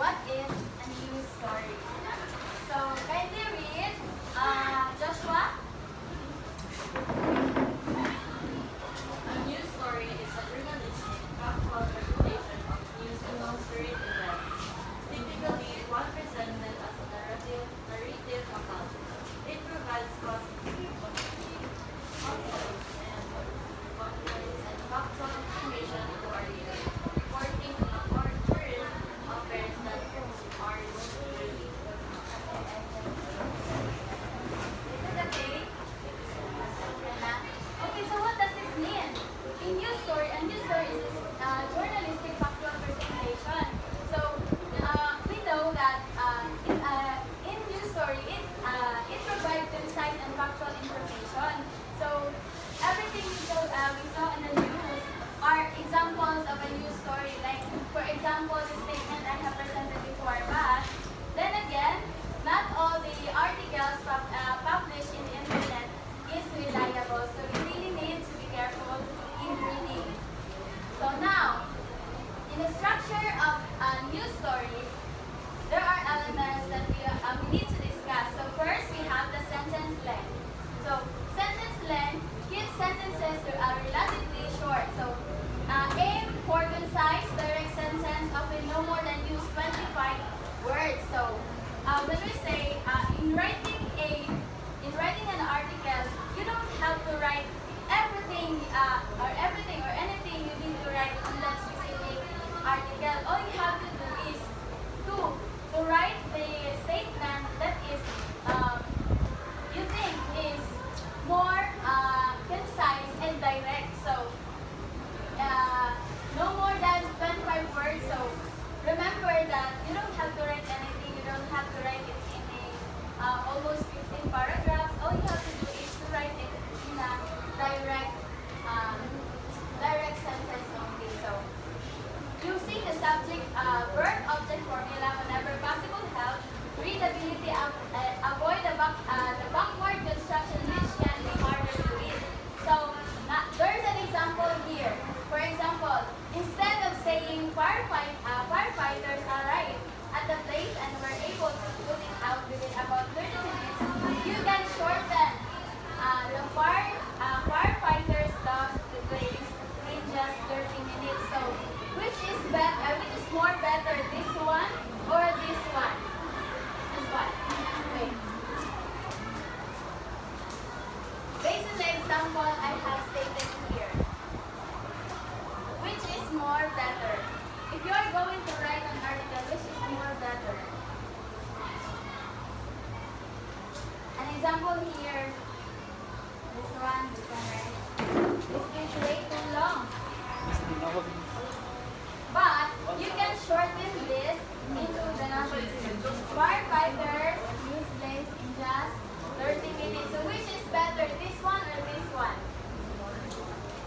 what is a news story? So kindly read Joshua. A news story is a journalistic, factual presentation of news about current events, typically one presented as a narrative account. It provides positive, context, and context and factual information to our readers, reporting on current affairs that are usually Is it okay? Okay na? Okay, so what does it mean? In news story, a news story is journalistic factual presentation. So we know that in news story, it provides concise and factual information. So everything we saw in the news are examples of a news story. Like for example, the statement I have presented before, but then again, not all the articles published in the internet is reliable. So you really need to be careful in reading. So now, in the structure of a news story, there are elements that we need to discuss. So first, we have the sentence length. So sentence length keeps sentences that are relatively short. So aim for concise, direct sentence, often no more than use 25 words. So when we say in writing an article, you don't have to write everything or anything you need to write on that specific article. All you have to do is to write the statement that is you think is more concise and direct. So no more than 25 words. So remember that you don't have to write anything. You don't have to write it in almost 15 paragraphs. All you have to do is to write it in a direct sentence only. So using the subject verb object formula whenever possible help. Readability, avoid the backward construction which can be harder to read. So there's an example here. For example, instead of saying firefighters arrived at the place and were able to put it out within about 30 minutes, you can shorten the firefighters lost the place in just 30 minutes. So which is better? Which is more better, this one or this one? This one. Wait. Based on the example I have stated here, which is more better? If you are going to write an article, which is more better? An example here, this one, right? This is way too long. But you can shorten this into the number 2. Firefighters use place in just 30 minutes. So which is better, this one or this one?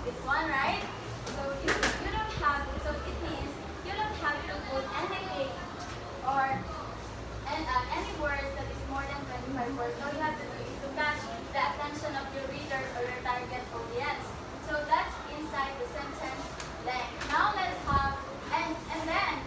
This one, right? So you don't have, so it means you don't have to put anything or any words that is more than 25 words. All you have to do is to catch the attention of your readers or your target audience. So that's inside the sentence length. Now let's have, and then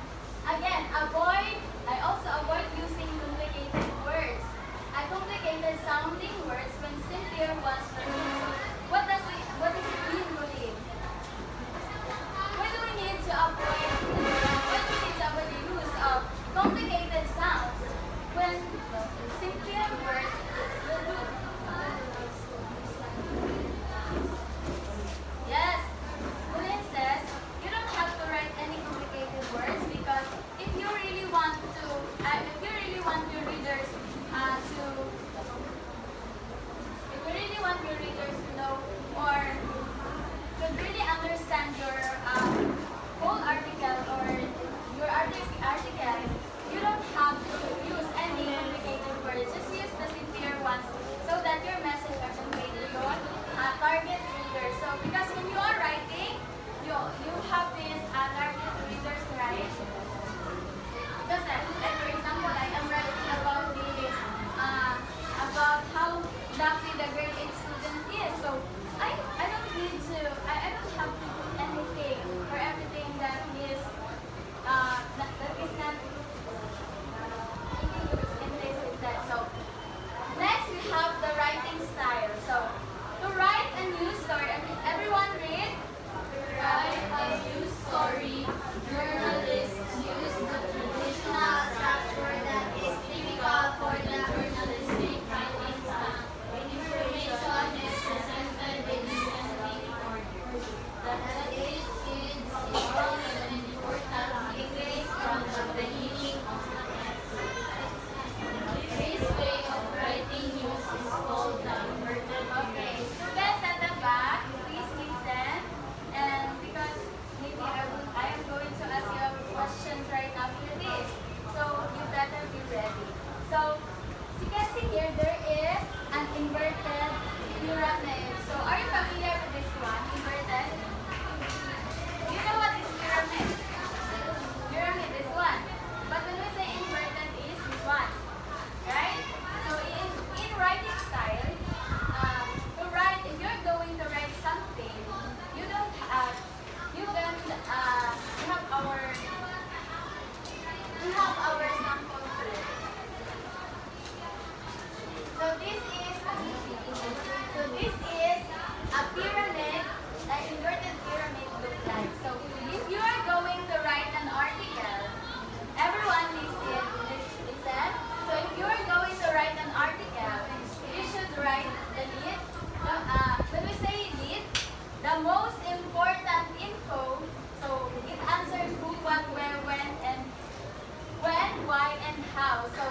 Wow. So,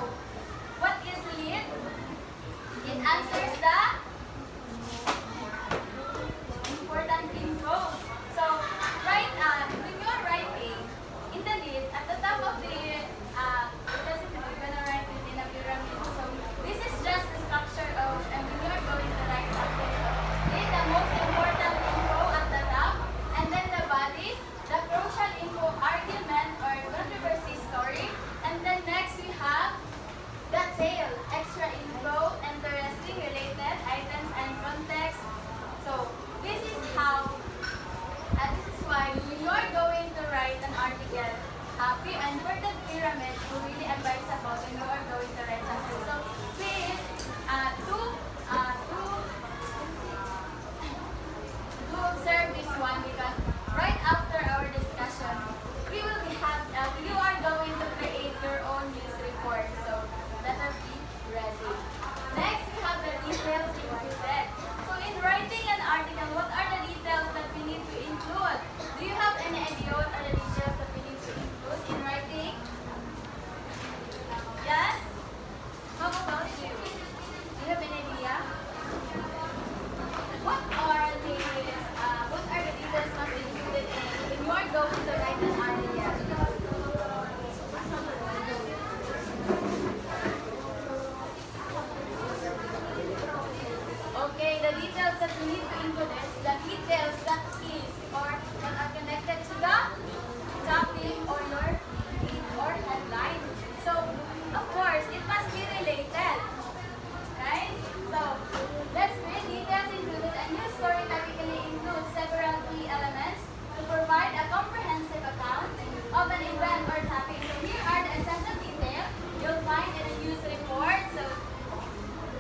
what is lead? It answers the important info. So, when you're writing in the lead, at the top of the, we're gonna write it in a pyramid. So, this is just the structure of, and when you're going to write something, so, lead the most important info at the top, and then the body, the crucial info, argument or controversy story, and then next we have the tail, extra info, interesting, related items and context. So this is how, and this is why when you are going to write an article, inverted pyramid will really advise about when you are going to write something. So please, do observe this one because right after our discussion, you are going to create your own news report. So better be ready. Next, we have the details included. So in writing an article, what are the details that we need to include? Do you have any idea what are the details that we need to include in writing? Yes? How about you? Do you have any idea? What are the details must be included when you are going to write an article? Okay, the details that we need to include is the details that is or that are connected to the topic or your lead or headline. So, of course, it must be related. Right? So, let's read details included. A news story typically includes several key elements to provide a comprehensive account of an event or topic. So, here are the essential details you'll find in a news report. So,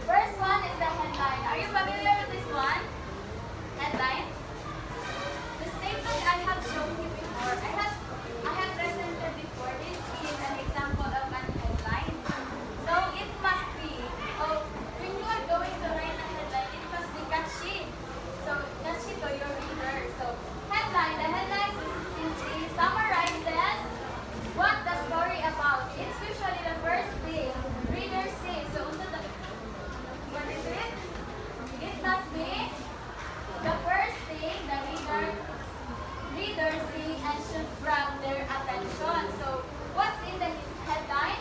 first one is the headline. Are you familiar with this one? Headline? The statement I have shown you before, I have presented before. This is an example of an headline. So it must be, when you are going to write a headline, it must be catchy. So catchy to your reader. So headline, the headline simply summarizes what the story about. It's usually the first thing readers see. So what is it? It must be the first thing the reader see and should grab their attention. So what's in the headline?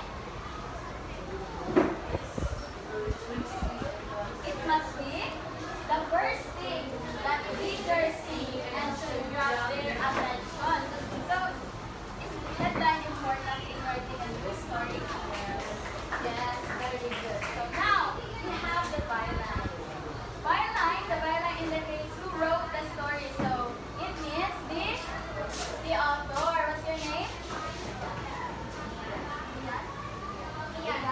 It must be the first thing that readers see and should grab their attention. So is headline important in writing a news story? Yes, very good. So now we have the byline. The byline indicates who wrote the story. So it means the author. What's your name? Ian.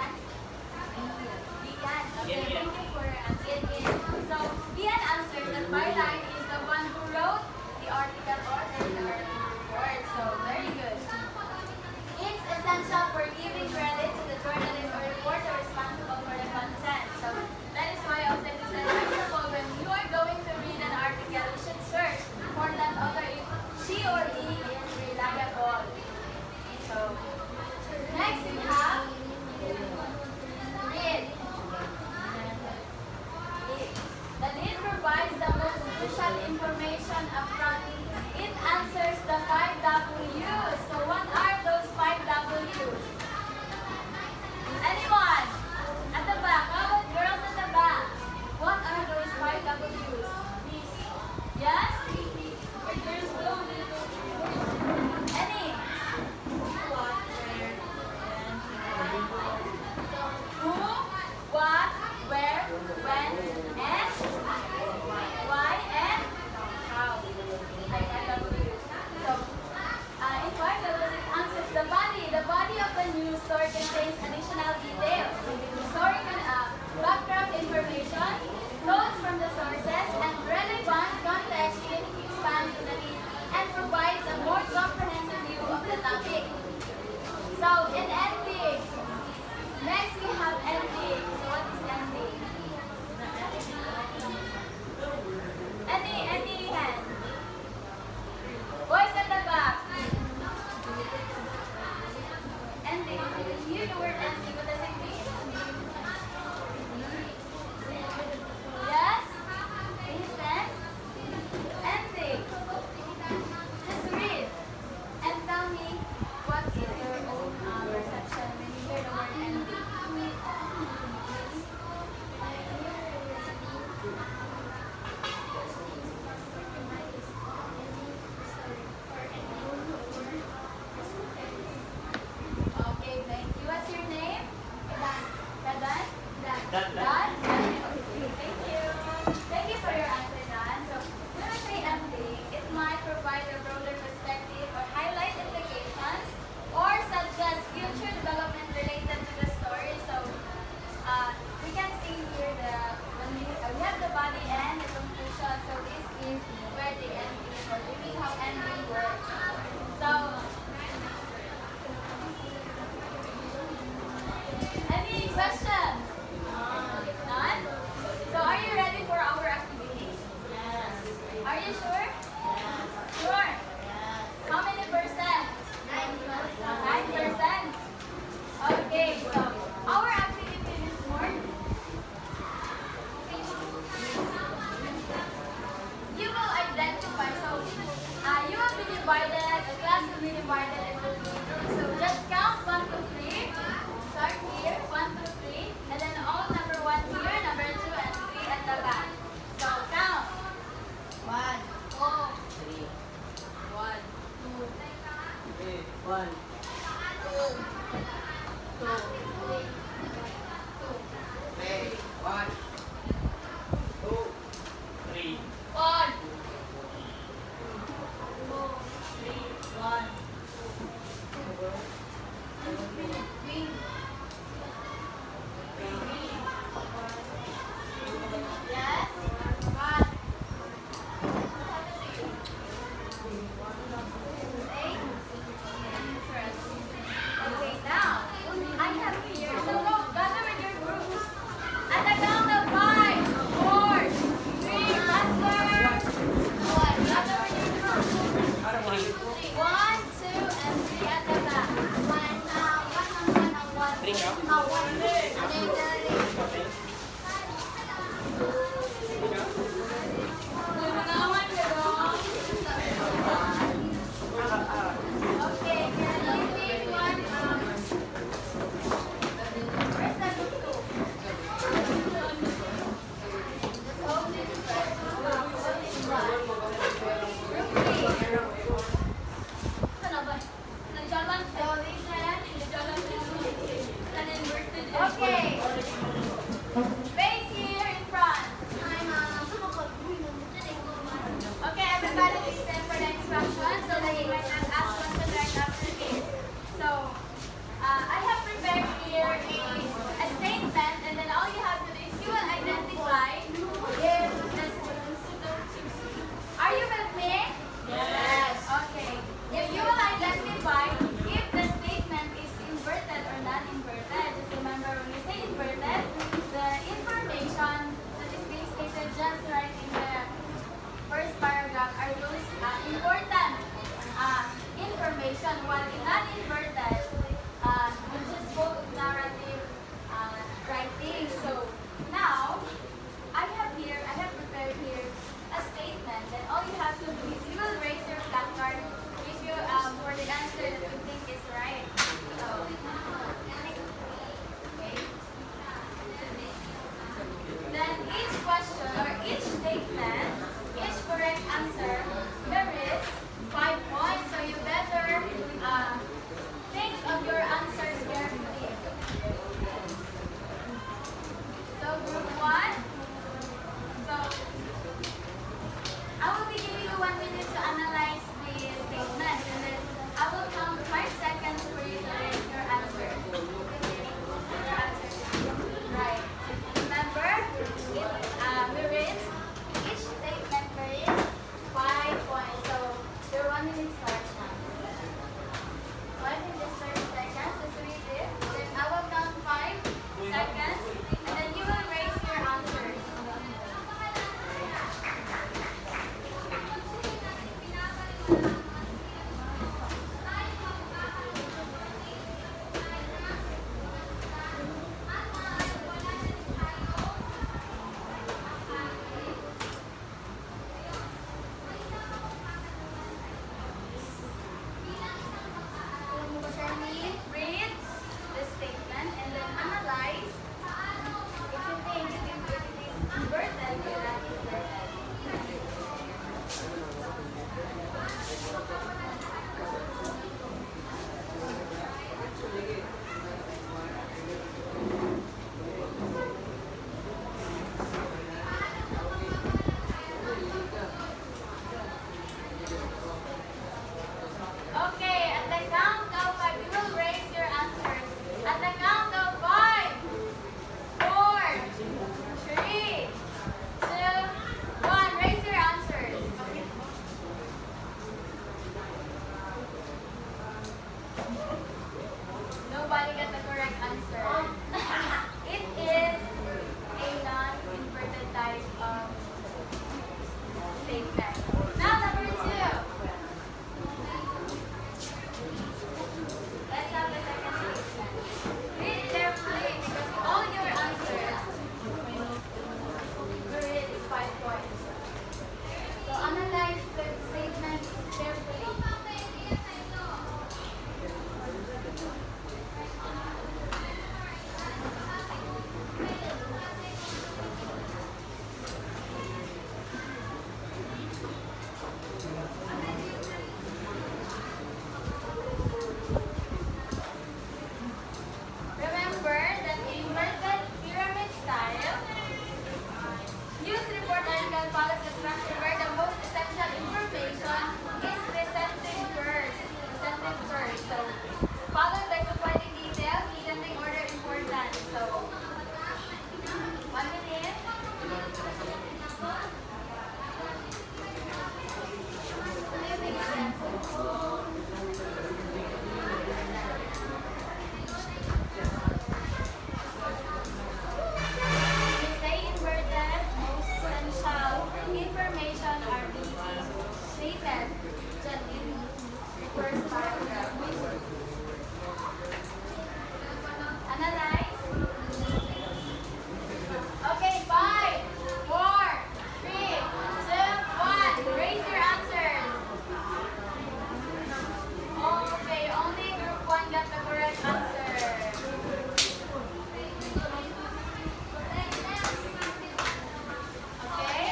Okay, thank you for answering. So Ian answered that byline is the one who wrote the article or the report. So very good. It's essential for giving credit to the journalist or reporter responsible for the content. So that is why I said this. For example, when you are going to read an article, you should search for that author if she or he is reliable. So next we have lead. The lead provides the most crucial information upfront. It answers the 5 W's. So what are those 5 W's? Anyone? At the back. How about girls at the back? What are those 5 W's? Yes? Any? Who, what, where, when, and why, and how. Like W's. So, in 5 W's, it answers the body. The body of the news story contains additional details. The story can background information, notes from the sources, and relevant context expands the lead and provides a more comprehensive view of the topic. So, in ending, next we have ending. So, what is ending? Any hand? Boys at the back. Ending. When you hear the word ending, Done? Okay, thank you. Thank you for your answer, Dan. So, when I say ending, it might provide a broader perspective or highlight implications or suggest future development related to the story. So, we can see here when we have the body and the conclusion. So, this is where the ending or this is how ending works. So, any questions? None? So are you ready for our activity? Yes. Are you sure? Yes. Sure. Yes. How many percent? 9%. Okay, so our activity this morning, you will identify. So you will be divided, the class will be divided into three groups. So just count 1, 2, 3. Start here, 1, 2, 3, and then all number 1 here, number 2, and 3 at the back. So count. 1, 2, 3, 1, 1, 2, 1, 2, 3, 1, 1. yes, 1, 8. Okay, now, I have here, so go, gather with your groups. At the count of 5, 4, 3, faster. 1, gather with your groups. 1, 2, and 3 at the back. 1, Gumangawan ka dong. Okay, can you pick one? Where's the group 2? Just hold this first. Hold this one. Group 3. Ano ba? Nagjalan ka. Nagjalan ka. An-inverted. Okay. Face here in front. Okay, everybody listen for the instructions so that you might not ask questions right after this. So, I have prepared here a statement, and then all you have to do is you will identify if this. Are you with me? Yes. Okay. If you will identify if the statement is inverted or non-inverted, just remember when we say answer. It is a non-inverted type of statement. Now, number 2. Let's have the second statement. Read carefully because all your answers will read 5 points. So analyze the statement carefully. Remember that inverted pyramid style use report article follows the structure where the most essential information is presented first. So followed by supporting details, descending order important. So 1 minute. Ano yung big sense? We say inverted, most essential information are being stated just in the first paragraph. Analyze. Okay, 5, 4, 3, 2, 1. Raise your answers. Okay, only group 1 got the correct answer. Okay.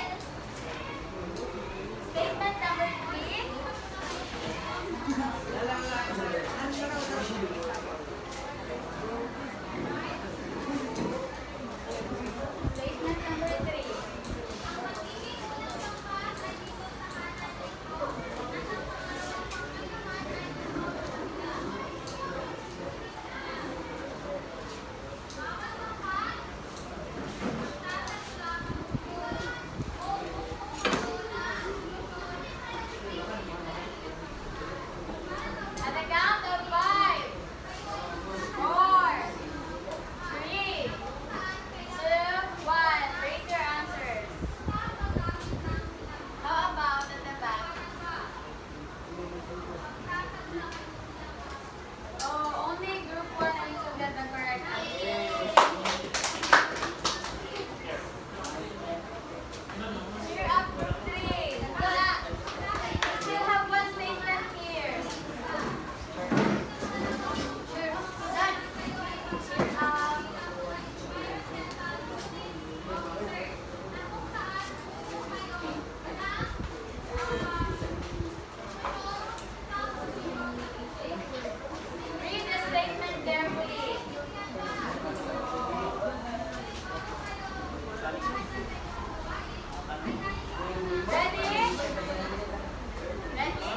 Statement number 3. Statement number 3. At the count of 5, 4, 3, 2, 1. Raise your answers. How about at the back? Oh, only group 1 and 2 got the correct answer. Cheer up, group 3. Wala. We still have one statement here. Cheer up. Done. Cheer up. Read the statement carefully. Ready? Ready?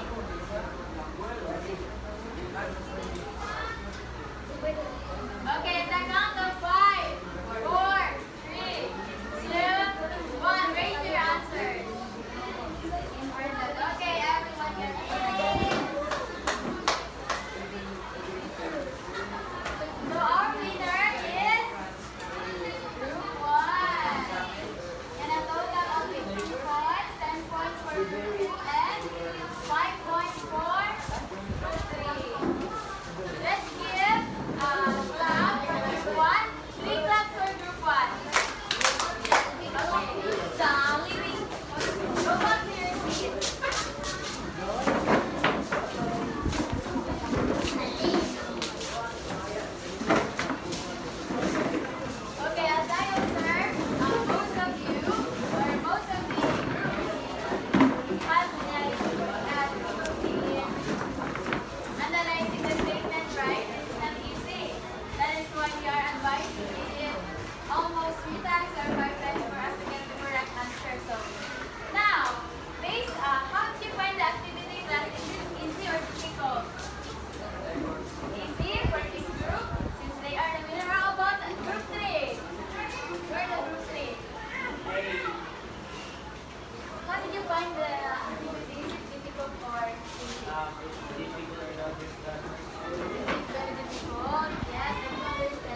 Okay, at the count of 5, 4, 3, 2, 1. Raise your answers. Inverted. Okay, everyone get ready. So our winner is group 1. And a total of 15 points, 10 points for group 2 and 5 points for group 3. Let's give clap for group 1. 3 claps for group 1. Okay. Jolly. Go back to your seats. Okay, as I observe, most of you, or most of the group has analyzing the statement right. It's not easy. That is why we are advised to read it almost 3 times or 5 times for us to get the correct answer. So now, how did you find the activity class? Is it easy or difficult? Easy for this group since they are the winner. How about group 3? We're the group 3. How did you find the activity? Is it difficult or easy? Is it very difficult? Yes, I do understand.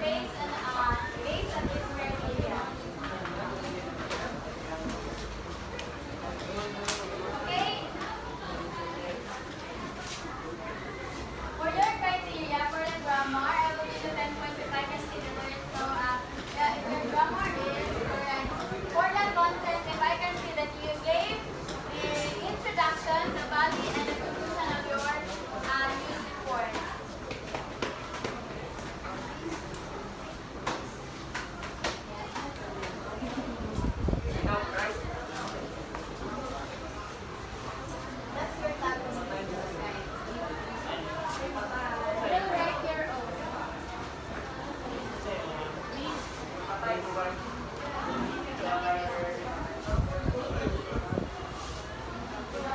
base of this criteria. Okay? For your criteria for the grammar, I will give you 10 points if I can see the words. So, if your grammar is correct. For the content, if I can see that you gave the introduction, the body, and the conclusion of your news report. Ikaw, right? That's your topic. You'll write your own. Patay ko ba?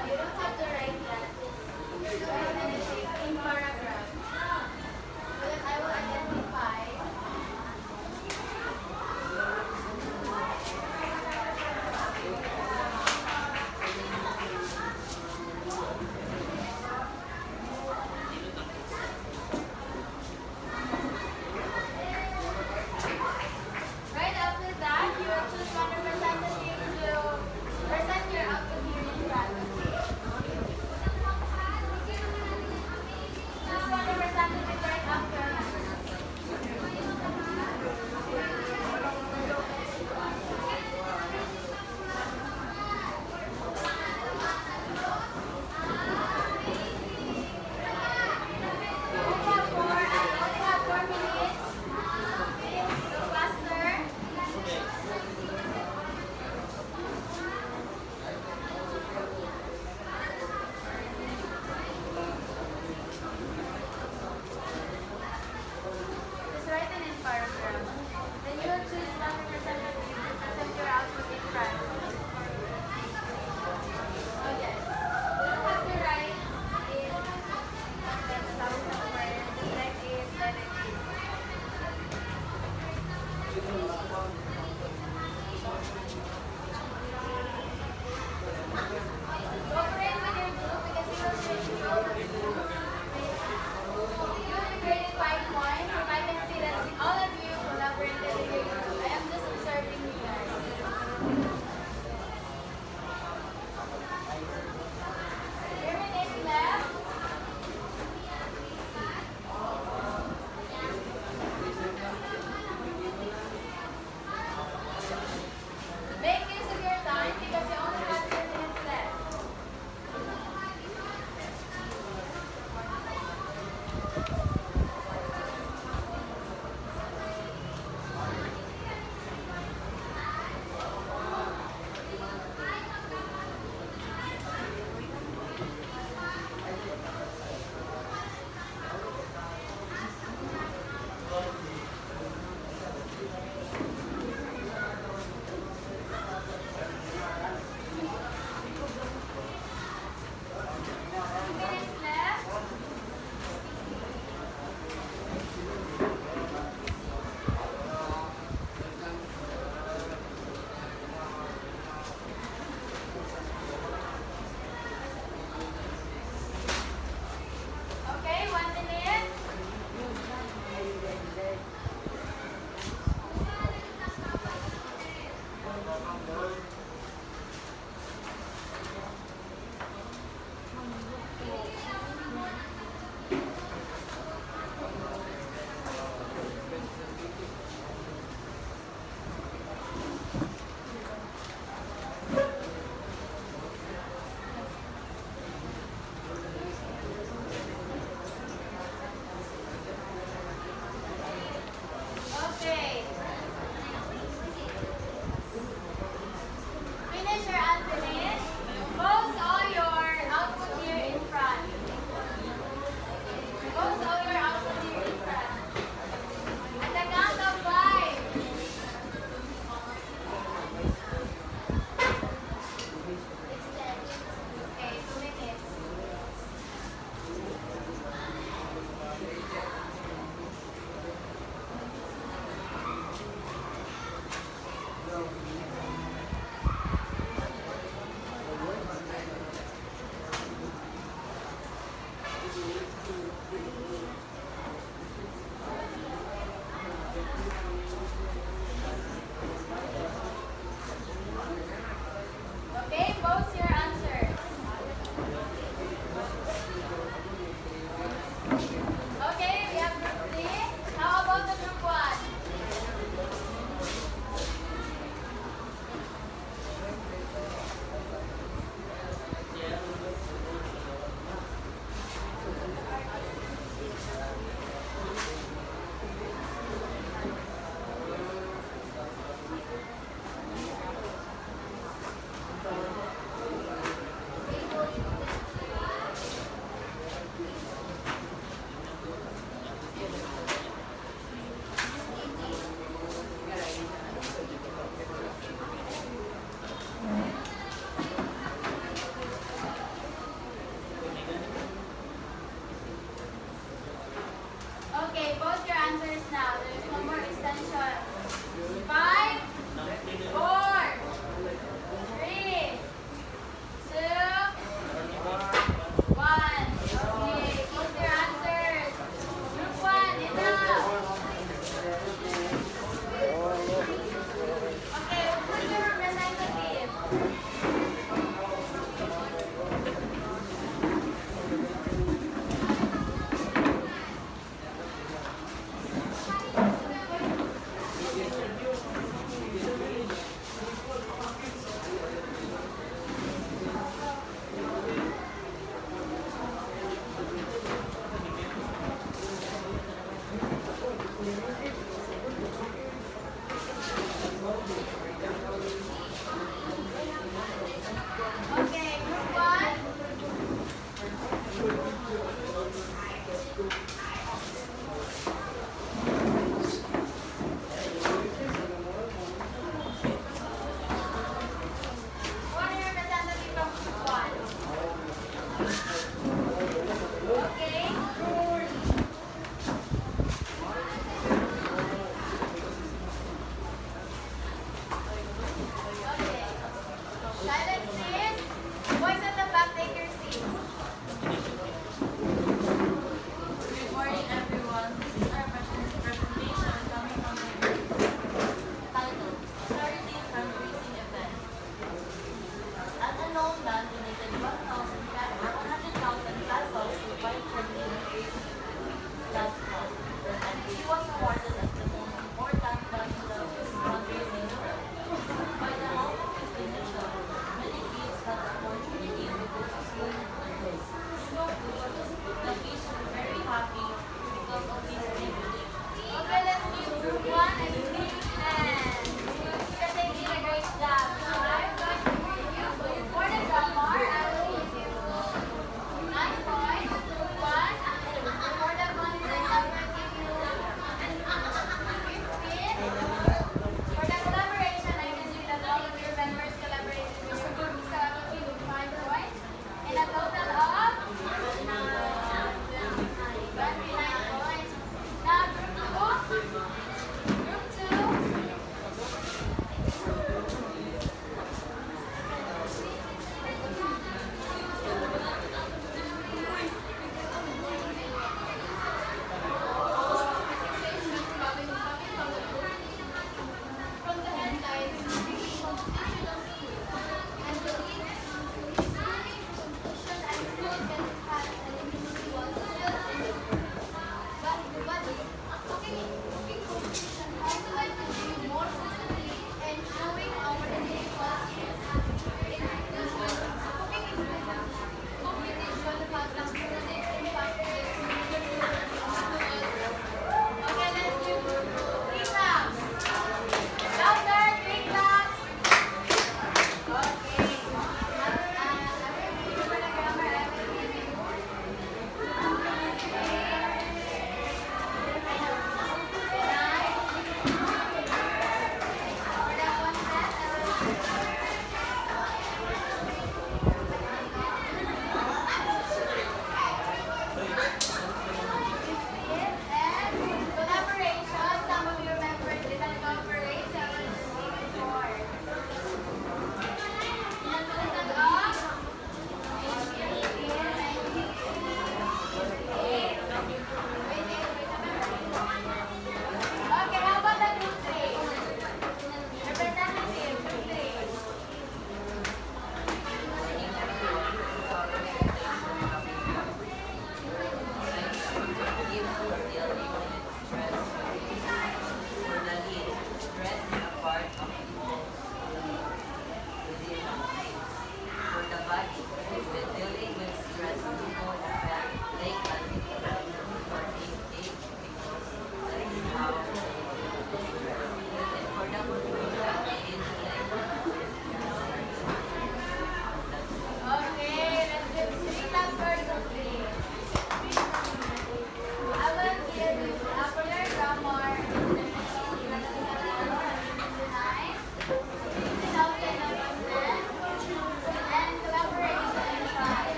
You don't have to write that. Just write anything in paragraph. So that I will identify. Right after that, you will choose one representative to present your output here in class. Choose one representative right after. I only have 4 minutes. So faster. Just write it in paragraph. Then you will choose one representative to present your output in front. Oh yes. You don't have to write in 10,000 words. Just write it, let it be. Cooperate with your group because you will be graded 5 points. If I can see that all of you collaborated with your group, I am just observing